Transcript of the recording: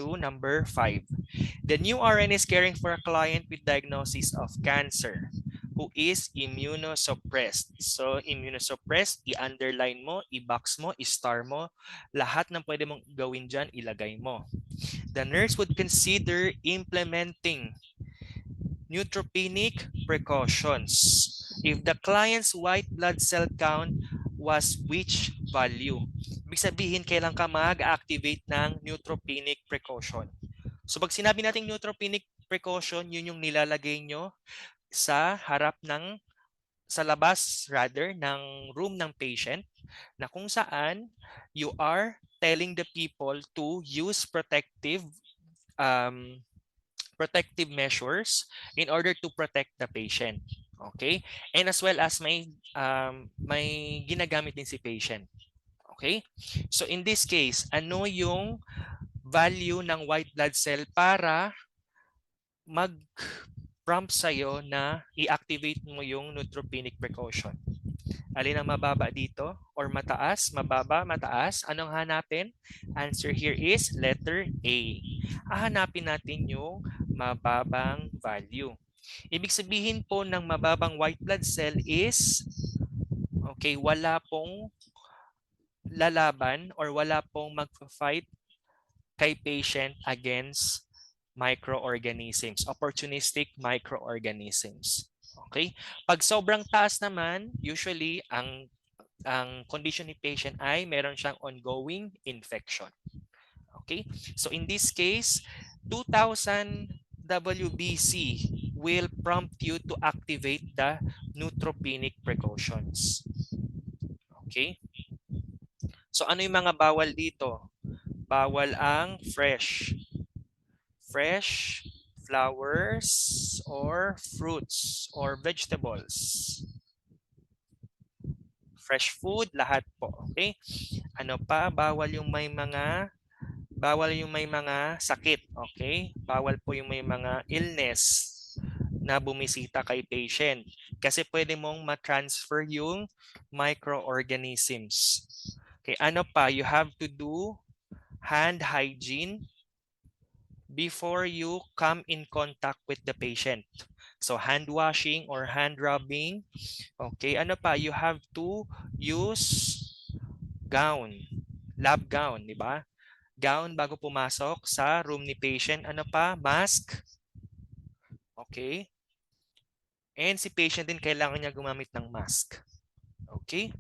to number 5. The new RN is caring for a client with diagnosis of cancer who is immunosuppressed. So, immunosuppressed, i-underline mo, i-box mo, i-star mo. Lahat ng pwede mong gawin dyan, ilagay mo. The nurse would consider implementing neutropenic precautions if the client's white blood cell count was which value. Ibig sabihin, kailan ka mag-activate ng neutropenic precaution. So pag sinabi natin neutropenic precaution, yun yung nilalagay nyo sa harap ng, sa labas rather, ng room ng patient na kung saan you are telling the people to use protective measures in order to protect the patient. Okay? And as well as may ginagamit din si patient. Okay? So in this case, ano yung value ng white blood cell para mag-prompt sa'yo na i-activate mo yung neutropenic precaution? Alin ang mababa dito? Or mataas? Mababa? Mataas? Anong hanapin? Answer here is letter A. Hahanapin natin yung mababang value. Ibig sabihin po ng mababang white blood cell is, okay, wala pong lalaban or wala pong mag-fight kay patient against microorganisms, opportunistic microorganisms. Okay? Pag sobrang taas naman, usually ang condition ni patient ay meron siyang ongoing infection. Okay? So in this case, 2000 WBC will prompt you to activate the neutropenic precautions. Okay? So ano yung mga bawal dito? Bawal ang fresh flowers or fruits or vegetables. Fresh food, lahat po. Okay? Ano pa? Bawal yung may mga sakit. Okay? Bawal po yung may mga illness na bumisita kay patient. Kasi pwede mong ma-transfer yung microorganisms. Okay, ano pa? You have to do hand hygiene before you come in contact with the patient. So hand washing or hand rubbing. Okay, ano pa? You have to use gown, lab gown, di ba? Gown bago pumasok sa room ni patient. Ano pa? Mask. Okay. And si patient din kailangan niya gumamit ng mask. Okay?